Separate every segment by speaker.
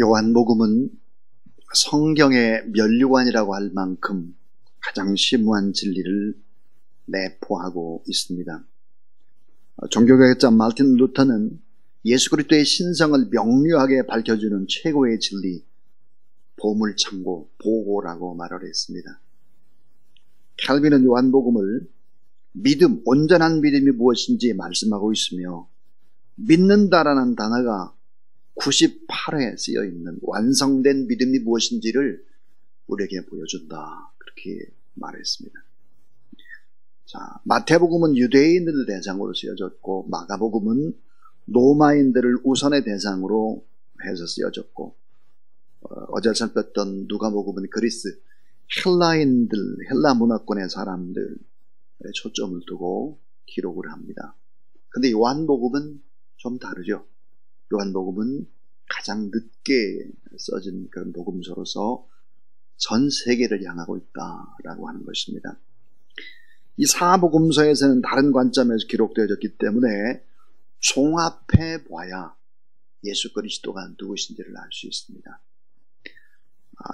Speaker 1: 요한복음은 성경의 면류관이라고 할 만큼 가장 심오한 진리를 내포하고 있습니다. 종교개혁자 마틴 루터는 예수 그리스도의 신성을 명료하게 밝혀주는 최고의 진리, 보물창고, 보고라고 말을 했습니다. 칼빈은 요한복음을 믿음, 온전한 믿음이 무엇인지 말씀하고 있으며 믿는다라는 단어가 98회 쓰여 있는 완성된 믿음이 무엇인지를 우리에게 보여준다, 그렇게 말했습니다. 자, 마태복음은 유대인들을 대상으로 쓰여졌고 마가복음은 로마인들을 우선의 대상으로 해서 쓰여졌고 어제 살폈던 누가복음은 그리스 헬라인들, 헬라 문화권의 사람들에 초점을 두고 기록을 합니다. 근데 요한복음은 좀 다르죠. 요한복음은 가장 늦게 써진 그런 복음서로서 전 세계를 향하고 있다라고 하는 것입니다. 이 사복음서에서는 다른 관점에서 기록되어졌기 때문에 종합해 봐야 예수 그리스도가 누구신지를 알 수 있습니다.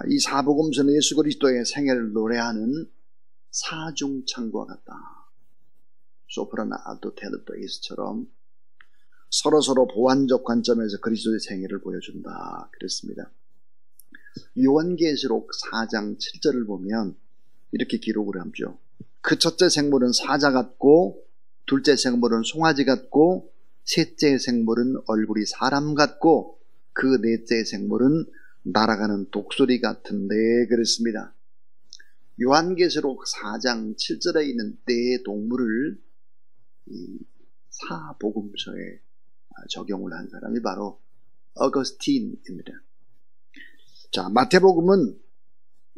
Speaker 1: 이 사복음서는 예수 그리스도의 생애를 노래하는 사중창과 같다. 소프라노, 알토, 테너, 베이스처럼 서로 보완적 관점에서 그리스도의 생애를 보여준다 그랬습니다. 요한계시록 4장 7절을 보면 이렇게 기록을 하죠. 그 첫째 생물은 사자 같고 둘째 생물은 송아지 같고 셋째 생물은 얼굴이 사람 같고 그 넷째 생물은 날아가는 독수리 같은데 그랬습니다. 요한계시록 4장 7절에 있는 네 동물을 이 사복음서에 적용을 한 사람이 바로 어거스틴입니다. 자, 마태복음은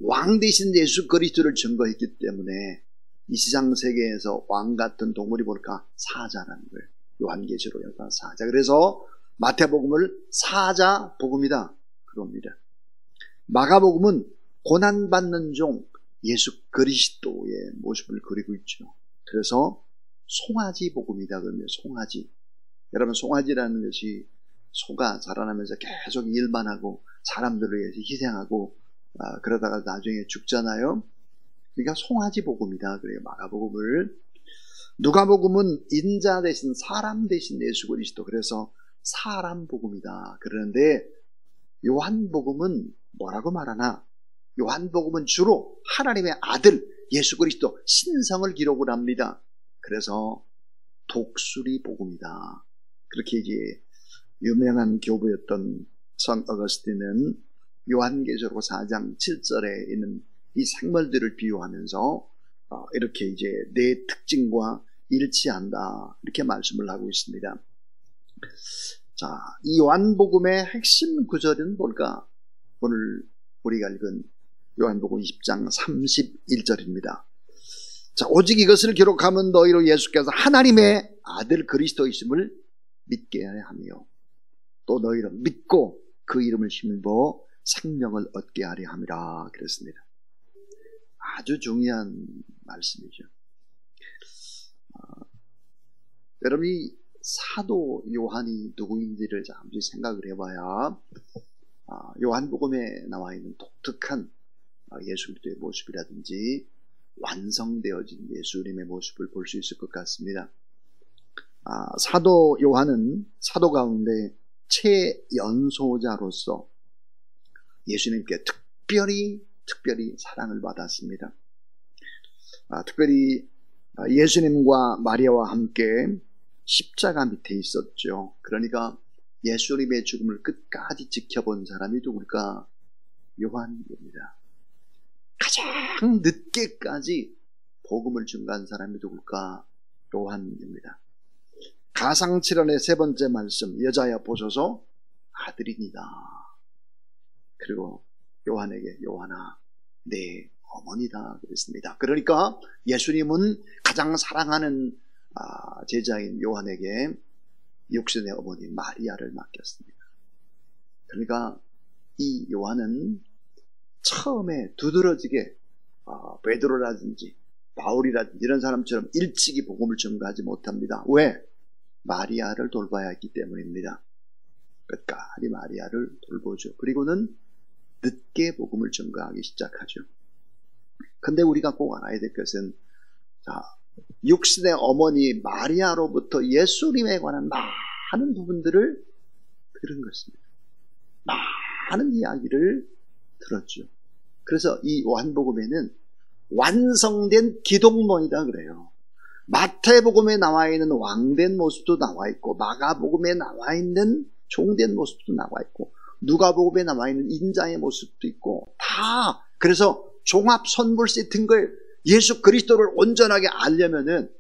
Speaker 1: 왕 대신 예수 그리스도를 증거했기 때문에 이 시장 세계에서 왕 같은 동물이 뭘까? 사자라는 거예요. 요한계시록에서 사자. 그래서 마태복음을 사자복음이다 그럽니다. 마가복음은 고난받는 종 예수 그리스도의 모습을 그리고 있죠. 그래서 송아지 복음이다 그러면 송아지. 여러분, 송아지라는 것이 소가 자라나면서 계속 일만 하고 사람들을 위해서 희생하고 그러다가 나중에 죽잖아요. 그러니까 송아지 복음이다 그래요. 마가복음을. 누가복음은 인자 대신 사람 대신 예수 그리스도, 그래서 사람 복음이다 그러는데 요한복음은 뭐라고 말하나? 요한복음은 주로 하나님의 아들 예수 그리스도 신성을 기록을 합니다. 그래서 독수리 복음이다. 그렇게 이제 유명한 교부였던 선 어거스틴은 요한계시록 4장 7절에 있는 이 생물들을 비유하면서 이렇게 이제 내 특징과 일치한다 이렇게 말씀을 하고 있습니다. 자, 이 요한복음의 핵심 구절은 뭘까? 오늘 우리가 읽은 요한복음 20장 31절입니다. 자, 오직 이것을 기록하면 너희로 예수께서 하나님의 아들 그리스도이심을 믿게 하며 또 너희로 믿고 그 이름을 힘입어 생명을 얻게 하려 함이라 그랬습니다. 아주 중요한 말씀이죠. 여러분이 사도 요한이 누구인지를 잠시 생각을 해봐야 요한복음에 나와 있는 독특한 예수 그리스도의 모습이라든지 완성되어진 예수님의 모습을 볼 수 있을 것 같습니다. 사도 요한은 사도 가운데 최연소자로서 예수님께 특별히 사랑을 받았습니다. 특별히 예수님과 마리아와 함께 십자가 밑에 있었죠. 그러니까 예수님의 죽음을 끝까지 지켜본 사람이 누굴까? 요한입니다. 가장 늦게까지 복음을 증거한 사람이 누굴까? 요한입니다. 가상칠언의 세 번째 말씀, 여자야 보소서 아들이니다. 그리고 요한에게 요한아 내 어머니다 그랬습니다. 그러니까 예수님은 가장 사랑하는 제자인 요한에게 육신의 어머니 마리아를 맡겼습니다. 그러니까 이 요한은 처음에 두드러지게 베드로라든지 바울이라든지 이런 사람처럼 일찍이 복음을 증거하지 못합니다. 왜? 마리아를 돌봐야 했기 때문입니다. 끝까지 마리아를 돌보죠. 그리고는 늦게 복음을 전가하기 시작하죠. 근데 우리가 꼭 알아야 될 것은, 자, 육신의 어머니 마리아로부터 예수님에 관한 많은 부분들을 들은 것입니다. 많은 이야기를 들었죠. 그래서 이 요한복음에는 완성된 기독론이다 그래요. 마태복음에 나와 있는 왕된 모습도 나와 있고, 마가복음에 나와 있는 종된 모습도 나와 있고, 누가복음에 나와 있는 인자의 모습도 있고, 다. 그래서 종합 선물 세트인 걸, 예수 그리스도를 온전하게 알려면은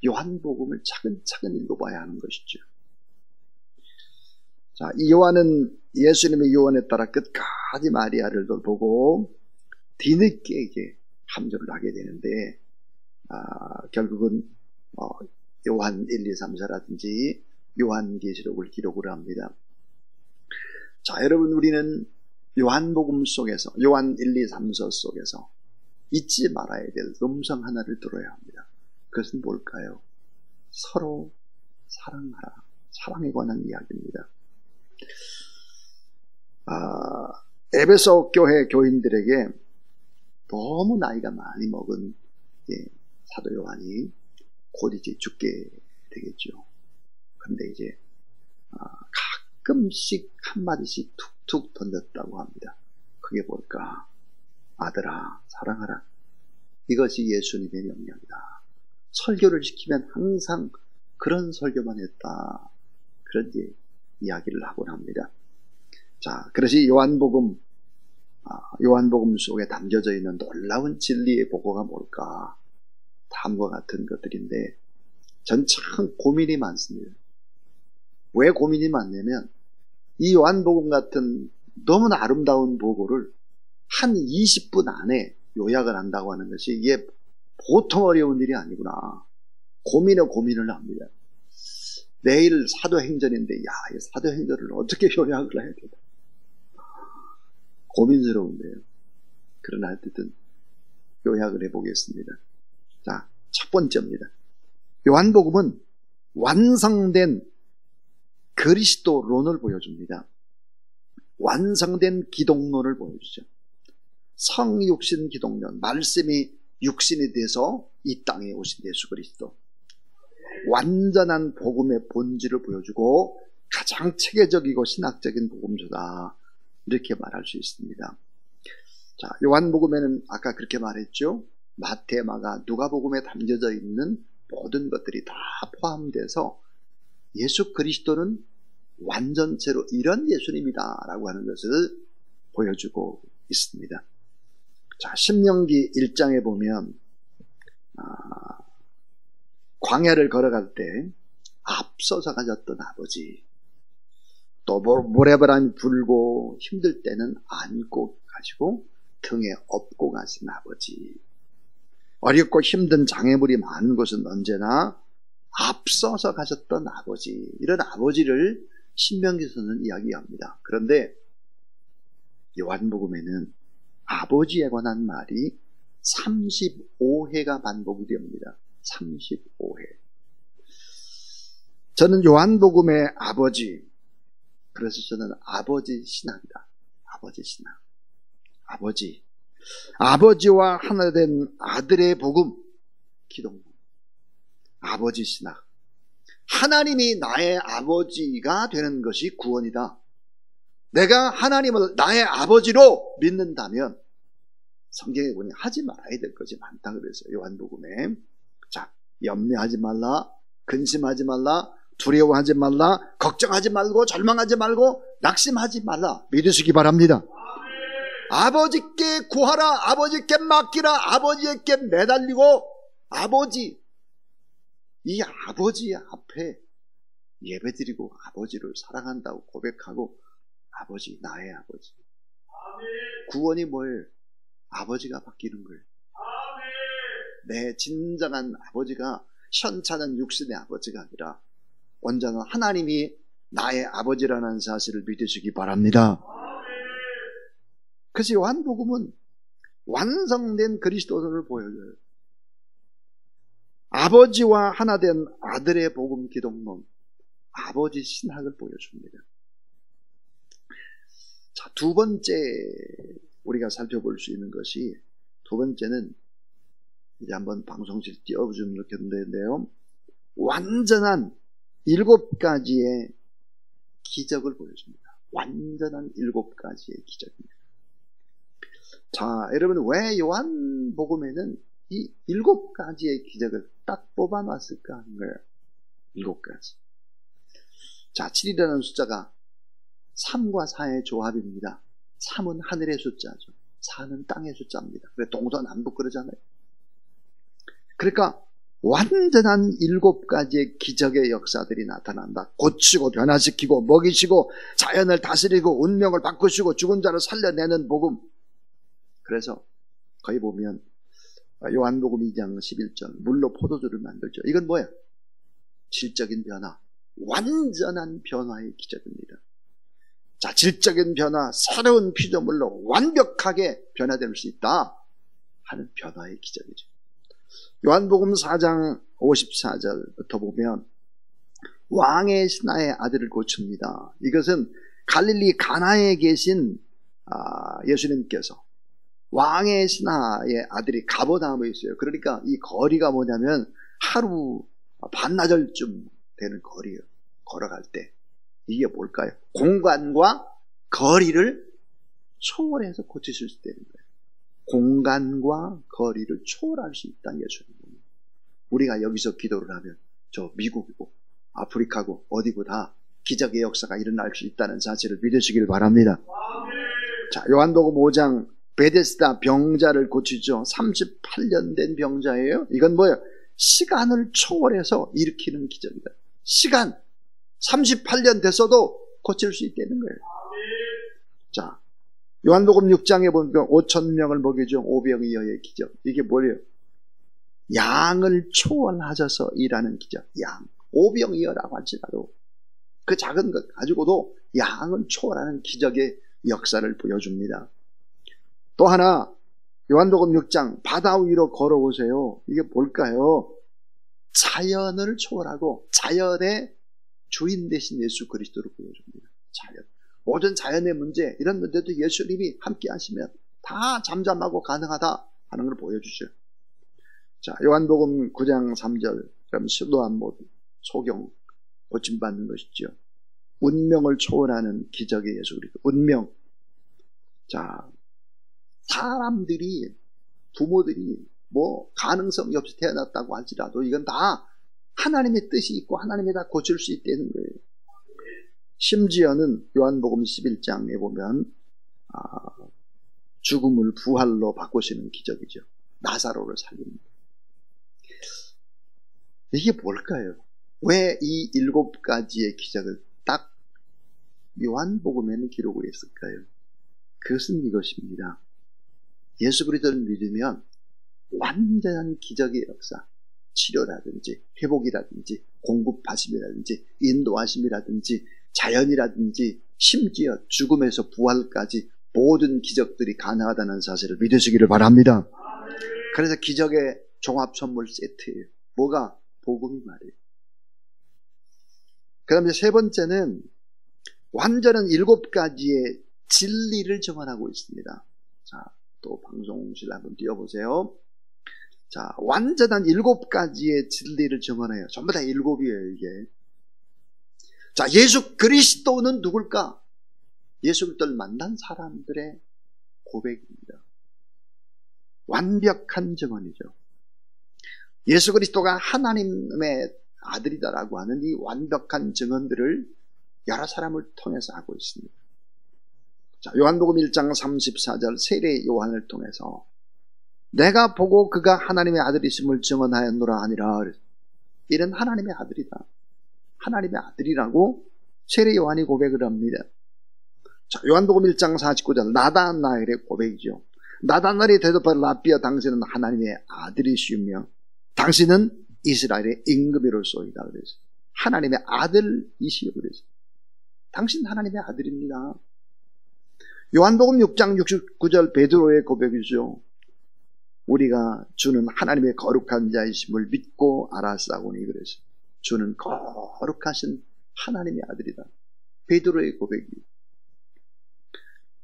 Speaker 1: 요한복음을 차근차근 읽어봐야 하는 것이죠. 자, 이 요한은 예수님의 요한에 따라 끝까지 마리아를 돌보고 뒤늦게 이게 함정을 하게 되는데, 결국은 요한 1, 2, 3, 4라든지 요한계시록을 기록을 합니다. 자, 여러분, 우리는 요한복음 속에서, 요한 1, 2, 3서 속에서 잊지 말아야 될 음성 하나를 들어야 합니다. 그것은 뭘까요? 서로 사랑하라. 사랑에 관한 이야기입니다. 에베소 교회 교인들에게 너무 나이가 많이 먹은 사도 요한이 곧 이제 죽게 되겠죠. 근데 이제 가끔씩 한마디씩 툭툭 던졌다고 합니다. 그게 뭘까? 아들아, 사랑하라. 이것이 예수님의 명령이다. 설교를 시키면 항상 그런 설교만 했다. 그런 이야기를 하곤 합니다. 자, 그래서 요한복음 속에 담겨져 있는 놀라운 진리의 보고가 뭘까? 다음과 같은 것들인데, 전 참 고민이 많습니다. 왜 고민이 많냐면, 이 요한복음 같은 너무나 아름다운 보고를 한 20분 안에 요약을 한다고 하는 것이 이게 보통 어려운 일이 아니구나. 고민을 합니다. 내일 사도행전인데, 이 사도행전을 어떻게 요약을 해야 되나. 고민스러운데요. 그러나 어쨌든 요약을 해보겠습니다. 자, 첫 번째입니다. 요한복음은 완성된 그리스도론을 보여줍니다. 완성된 기독론을 보여주죠. 성육신 기독론, 말씀이 육신이 돼서 이 땅에 오신 예수 그리스도, 완전한 복음의 본질을 보여주고 가장 체계적이고 신학적인 복음서다, 이렇게 말할 수 있습니다. 자, 요한복음에는 아까 그렇게 말했죠. 마태, 마가, 누가복음에 담겨져 있는 모든 것들이 다 포함돼서 예수 그리스도는 완전체로 이런 예수님이다 라고 하는 것을 보여주고 있습니다. 자, 신명기 1장에 보면 광야를 걸어갈 때 앞서서 가졌던 아버지, 또 모래바람이 불고 힘들 때는 안고 가시고 등에 업고 가신 아버지, 어렵고 힘든 장애물이 많은 곳은 언제나 앞서서 가셨던 아버지, 이런 아버지를 신명기서는 이야기합니다. 그런데 요한복음에는 아버지에 관한 말이 35회가 반복이 됩니다. 35회. 저는 요한복음의 아버지, 그래서 저는 아버지 신학이다. 아버지 신학. 아버지와 하나 된 아들의 복음, 기독론. 아버지 신학. 하나님이 나의 아버지가 되는 것이 구원이다. 내가 하나님을 나의 아버지로 믿는다면 성경에 보니 하지 말아야 될 것이 많다 그랬어요. 요한복음에. 자, 염려하지 말라, 근심하지 말라, 두려워하지 말라, 걱정하지 말고, 절망하지 말고, 낙심하지 말라, 믿으시기 바랍니다. 아버지께 구하라, 아버지께 맡기라, 아버지께 매달리고, 이 아버지 앞에 예배드리고 아버지를 사랑한다고 고백하고, 아버지, 나의 아버지. 구원이 뭐예요? 아버지가 바뀌는 거예요. 내 진정한 아버지가 현찮은 육신의 아버지가 아니라 온전한 하나님이 나의 아버지라는 사실을 믿으시기 바랍니다. 그래서 요한복음은 완성된 그리스도를 보여줘요. 아버지와 하나 된 아들의 복음 기독론, 아버지 신학을 보여줍니다. 자, 두 번째 우리가 살펴볼 수 있는 것이, 두 번째는 이제 한번 방송실 띄워주면 좋겠는데요, 완전한 7가지의 기적을 보여줍니다. 완전한 7가지의 기적입니다. 자, 여러분, 왜 요한복음에는 이 7가지의 기적을 딱 뽑아놨을까 하는 거예요. 7가지. 자, 7이라는 숫자가 3과 4의 조합입니다. 3은 하늘의 숫자죠. 4는 땅의 숫자입니다. 그래, 동서남북 그러잖아요. 그러니까 완전한 7가지의 기적의 역사들이 나타난다. 고치고 변화시키고 먹이시고 자연을 다스리고 운명을 바꾸시고 죽은 자를 살려내는 복음. 그래서 거기 보면 요한복음 2장 11절, 물로 포도주를 만들죠. 이건 뭐예요? 질적인 변화, 완전한 변화의 기적입니다. 자, 질적인 변화, 새로운 피조물로 완벽하게 변화될 수 있다 하는 변화의 기적이죠. 요한복음 4장 54절부터 보면 왕의 신하의 아들을 고칩니다. 이것은 갈릴리 가나에 계신 예수님께서 왕의 신하의 아들이 가버나움에 있어요. 그러니까 이 거리가 뭐냐면 하루 반나절쯤 되는 거리예요. 걸어갈 때. 이게 뭘까요? 공간과 거리를 초월해서 고치실 수 있는 거예요. 공간과 거리를 초월할 수 있다는 예수님. 우리가 여기서 기도를 하면 저 미국이고 아프리카고 어디고 다 기적의 역사가 일어날 수 있다는 사실을 믿으시길 바랍니다. 자, 요한복음 5장 베데스다 병자를 고치죠. 38년 된 병자예요. 이건 뭐예요? 시간을 초월해서 일으키는 기적이다. 시간 38년 됐어도 고칠 수 있다는 거예요. 자, 요한복음 6장에 보면 5,000명을 먹이죠. 오병이어의 기적. 이게 뭐예요? 양을 초월하셔서 일하는 기적. 양. 오병이어라고 할지라도 그 작은 것 가지고도 양을 초월하는 기적의 역사를 보여줍니다. 또 하나, 요한복음 6장 바다 위로 걸어오세요. 이게 뭘까요? 자연을 초월하고 자연의 주인 되신 예수 그리스도를 보여줍니다. 자연. 모든 자연의 문제, 이런 문제도 예수님이 함께 하시면 다 잠잠하고 가능하다 하는 걸 보여주죠. 자, 요한복음 9장 3절, 그럼 수도한 못, 소경, 고침받는 것이죠. 운명을 초월하는 기적의 예수 그리스도. 운명. 자, 사람들이, 부모들이 뭐 가능성이 없이 태어났다고 할지라도 이건 다 하나님의 뜻이 있고 하나님이 다 고칠 수 있다는 거예요. 심지어는 요한복음 11장에 보면 죽음을 부활로 바꾸시는 기적이죠. 나사로를 살립니다. 이게 뭘까요? 왜 이 7가지의 기적을 딱 요한복음에는 기록을 했을까요? 그것은 이것입니다. 예수 그리스도를 믿으면 완전한 기적의 역사, 치료라든지 회복이라든지 공급하심이라든지 인도하심이라든지 자연이라든지 심지어 죽음에서 부활까지 모든 기적들이 가능하다는 사실을 믿으시기를 바랍니다. 그래서 기적의 종합선물 세트예요. 뭐가? 복음이 말이에요. 그 다음에 세 번째는 완전한 7가지의 진리를 정언하고 있습니다. 자, 또 방송실 한번 띄워보세요. 자, 완전한 7가지의 진리를 정언해요. 전부 다 7이에요, 이게. 자, 예수 그리스도는 누굴까? 예수 그리스도를 만난 사람들의 고백입니다. 완벽한 증언이죠. 예수 그리스도가 하나님의 아들이다라고 하는 이 완벽한 증언들을 여러 사람을 통해서 하고 있습니다. 자, 요한복음 1장 34절 세례 요한을 통해서 내가 보고 그가 하나님의 아들이심을 증언하였노라 하니라. 이는 하나님의 아들이다. 하나님의 아들이라고 세례 요한이 고백을 합니다. 자, 요한복음 1장 49절 나다나엘의 고백이죠. 나다나엘이 대답하여 라비야 당신은 하나님의 아들이시며 당신은 이스라엘의 임금이로소이다. 그래서 하나님의 아들이시여. 그래서 당신 하나님의 아들입니다. 요한복음 6장 69절 베드로의 고백이죠. 우리가 주는 하나님의 거룩한 자이심을 믿고 알았사오니. 그래서 주는 거룩하신 하나님의 아들이다. 베드로의 고백이.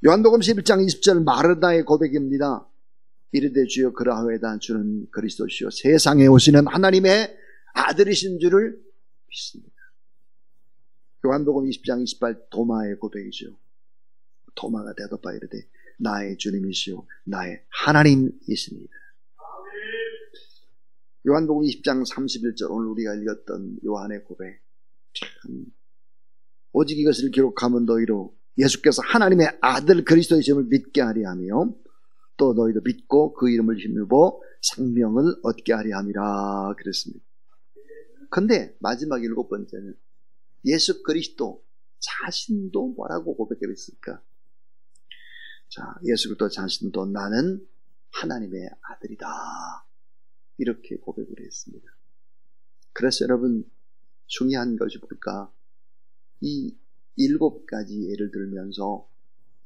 Speaker 1: 요한복음 11장 20절 마르다의 고백입니다. 이르되 주여 그러하오이다. 주는 그리스도시요 세상에 오시는 하나님의 아들이신 줄을 믿습니다. 요한복음 20장 28 도마의 고백이죠. 도마가 대답하여 이르되 나의 주님이시요 나의 하나님이십니다. 요한복음 20장 31절 오늘 우리가 읽었던 요한의 고백, 참 오직 이것을 기록하면 너희로 예수께서 하나님의 아들 그리스도이심을 믿게 하리 하며 또 너희도 믿고 그 이름을 힘입어 생명을 얻게 하리 함이라 그랬습니다. 그런데 마지막 7번째는 예수 그리스도 자신도 뭐라고 고백했을까? 자, 예수 그리스도 자신도 나는 하나님의 아들이다 이렇게 고백을 했습니다. 그래서 여러분 중요한 것이 뭘까? 이 7가지 예를 들면서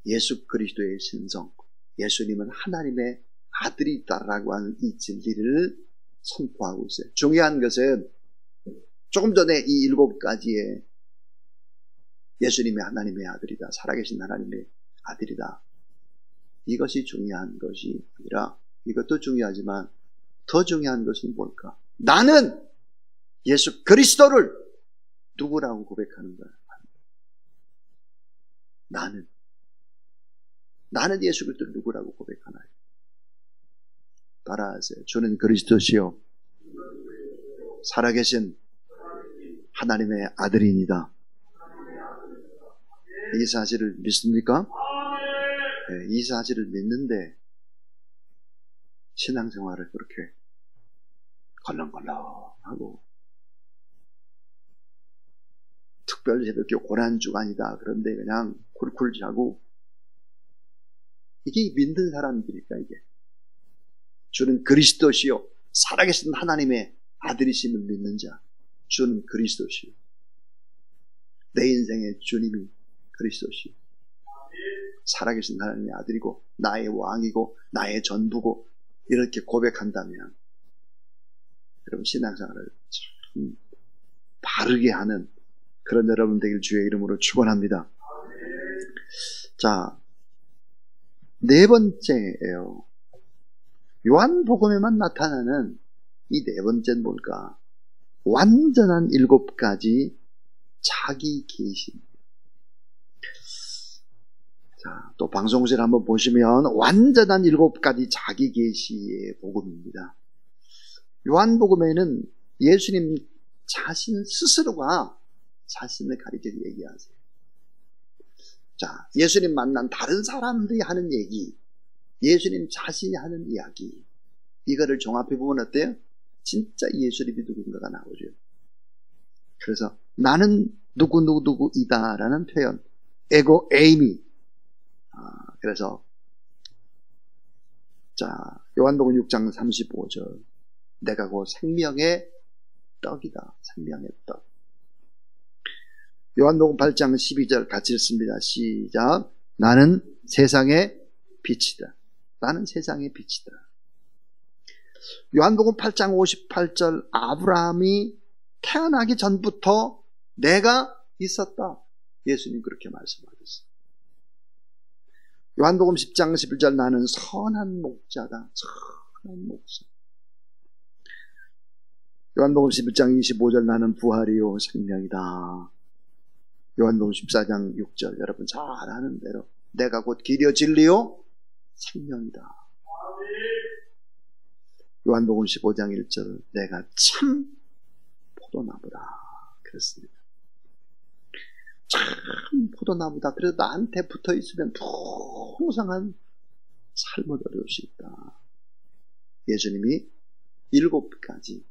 Speaker 1: 예수 그리스도의 신성, 예수님은 하나님의 아들이다라고 하는 이 진리를 선포하고 있어요. 중요한 것은 조금 전에 이 7가지의 예수님이 하나님의 아들이다, 살아계신 하나님의 아들이다, 이것이 중요한 것이 아니라 이것도 중요하지만 더 중요한 것은 뭘까? 나는 예수 그리스도를 누구라고 고백하는 거야? 나는 예수 그리스도를 누구라고 고백하나요? 따라하세요. 주는 그리스도시요 살아계신 하나님의 아들입니다. 이 사실을 믿습니까? 네, 이 사실을 믿는데 신앙생활을 그렇게 걸렁걸렁하고 특별히 이렇게 고난주간이다 그런데 그냥 쿨쿨 자고, 이게 믿는 사람들일까? 이게 주는 그리스도시요 살아계신 하나님의 아들이심을 믿는 자, 주는 그리스도시요 내 인생의 주님이 그리스도시요 살아계신 하나님의 아들이고 나의 왕이고 나의 전부고 이렇게 고백한다면 여러분 신앙생활을 참 바르게 하는 그런 여러분 되길 주의 이름으로 축원합니다. 자, 4번째예요. 요한복음에만 나타나는 이 4번째는 뭘까? 완전한 7가지 자기 계시. 자, 또 방송실 한번 보시면 완전한 7가지 자기 계시의 복음입니다. 요한복음에는 예수님 자신 스스로가 자신을 가리켜 얘기하세요. 자, 예수님 만난 다른 사람들이 하는 얘기, 예수님 자신이 하는 이야기, 이거를 종합해보면 어때요? 진짜 예수님이 누군가가 나오죠. 그래서 나는 누구이다라는 표현, 에고 에이미. 그래서 자, 요한복음 6장 35절 내가 곧 생명의 떡이다. 생명의 떡. 요한복음 8장 12절 같이 읽습니다. 시작. 나는 세상의 빛이다. 나는 세상의 빛이다. 요한복음 8장 58절 아브라함이 태어나기 전부터 내가 있었다. 예수님 그렇게 말씀하셨어요. 요한복음 10장 11절 나는 선한 목자다. 선한 목자. 요한복음 11장 25절 나는 부활이요 생명이다. 요한복음 14장 6절 여러분 잘 아는 대로 내가 곧 길이요 진리요 생명이다. 요한복음 15장 1절 내가 참 포도나무다. 그렇습니다. 참 포도나무다. 그래서 나한테 붙어있으면 풍성한 삶을 얻을 수 있다. 예수님이 7가지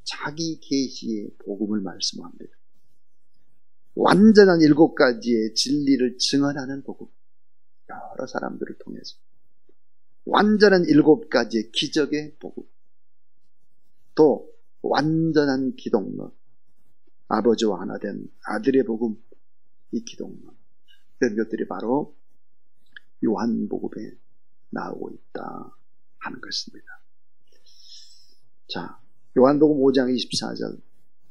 Speaker 1: 자기 계시의 복음을 말씀합니다. 완전한 7가지의 진리를 증언하는 복음. 여러 사람들을 통해서 완전한 7가지의 기적의 복음, 또 완전한 기독론, 아버지와 하나 된 아들의 복음, 이 기독론, 이런 것들이 바로 요한복음에 나오고 있다 하는 것입니다. 자, 요한복음 5장 24절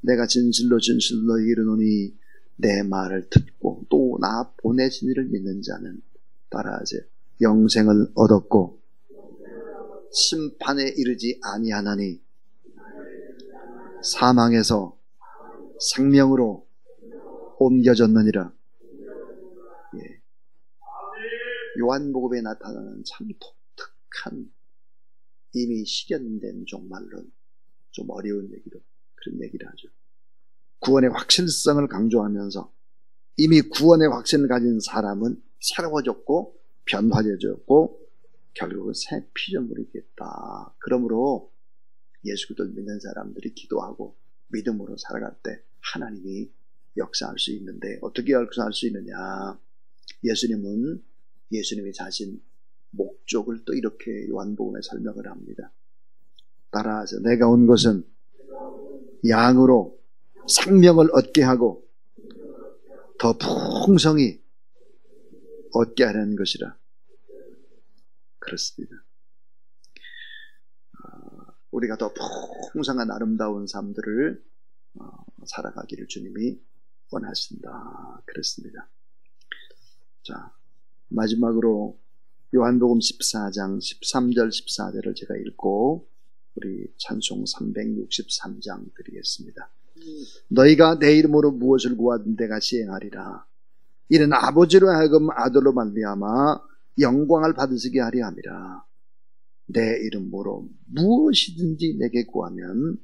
Speaker 1: 내가 진실로 너희에게 이르노니 내 말을 듣고 또 나 보내신 이를 믿는 자는 따라하세요. 영생을 얻었고 심판에 이르지 아니하나니 사망에서 생명으로 옮겨졌느니라. 예. 요한복음에 나타나는 참 독특한, 이미 실현된 종말론, 좀 어려운 얘기로 그런 얘기를 하죠. 구원의 확실성을 강조하면서 이미 구원의 확신을 가진 사람은 새로워졌고 변화되었고 결국은 새 피조물이 겠다. 그러므로 예수 그리스도를 믿는 사람들이 기도하고 믿음으로 살아갈 때 하나님이 역사할 수 있는데, 어떻게 역사할 수 있느냐? 예수님이 자신 목적을 또 이렇게 요한복음에 설명을 합니다. 따라서 내가 온 것은 양으로 생명을 얻게 하고 더 풍성히 얻게 하려는 것이라. 그렇습니다. 우리가 더 풍성한 아름다운 삶들을 살아가기를 주님이 원하신다. 그렇습니다. 자, 마지막으로 요한복음 14장 13절 14절을 제가 읽고 우리 찬송 363장 드리겠습니다. 너희가 내 이름으로 무엇을 구하든 내가 시행하리라. 이는 아버지로 하여금 아들로 말미암아 영광을 받으시게 하려 함이라. 내 이름으로 무엇이든지 내게 구하면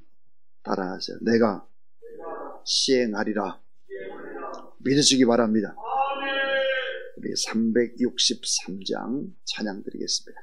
Speaker 1: 따라하세요. 내가 시행하리라. 믿으시기 바랍니다. 우리 363장 찬양 드리겠습니다.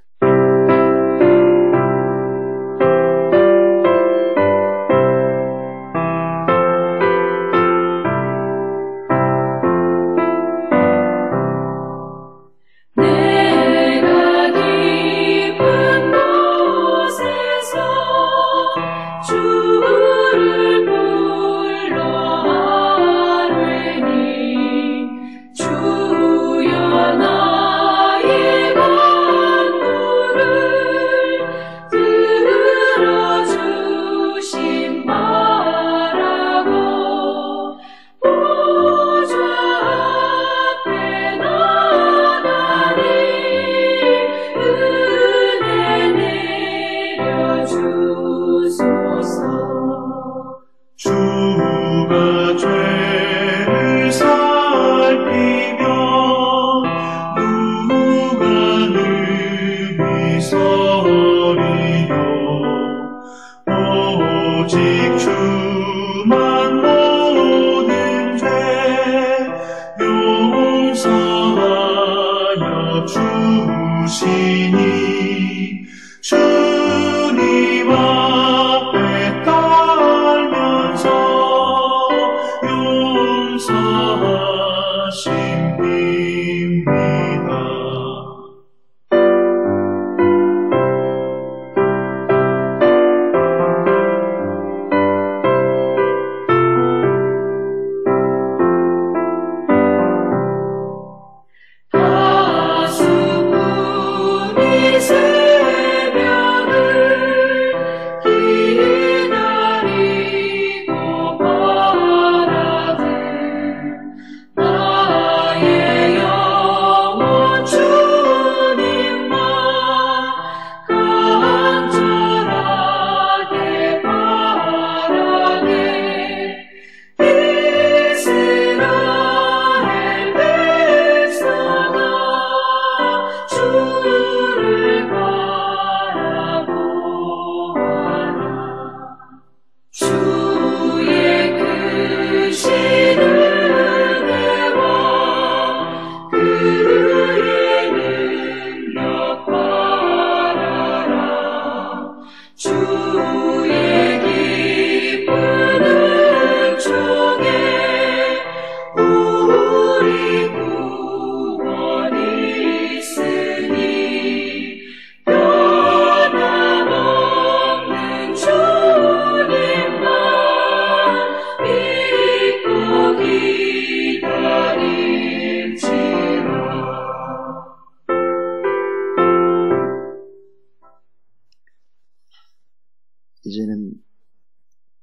Speaker 1: 이제는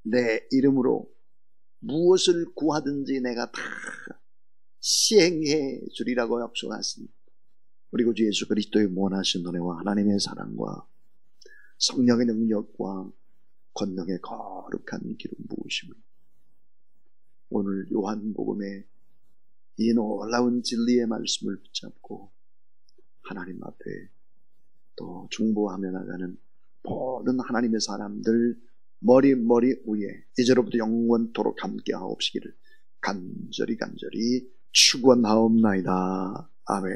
Speaker 1: 내 이름으로 무엇을 구하든지 내가 다 시행해 주리라고 약속하신 우리 구주 예수 그리스도의 무한하신 은혜와 하나님의 사랑과 성령의 능력과 권능의 거룩한 기름 부으심을 오늘 요한복음의 이 놀라운 진리의 말씀을 붙잡고 하나님 앞에 또 중보하며 나가는 모든 하나님의 사람들 머리 위에 이제로부터 영원토록 함께 하옵시기를 간절히 축원하옵나이다. 아멘.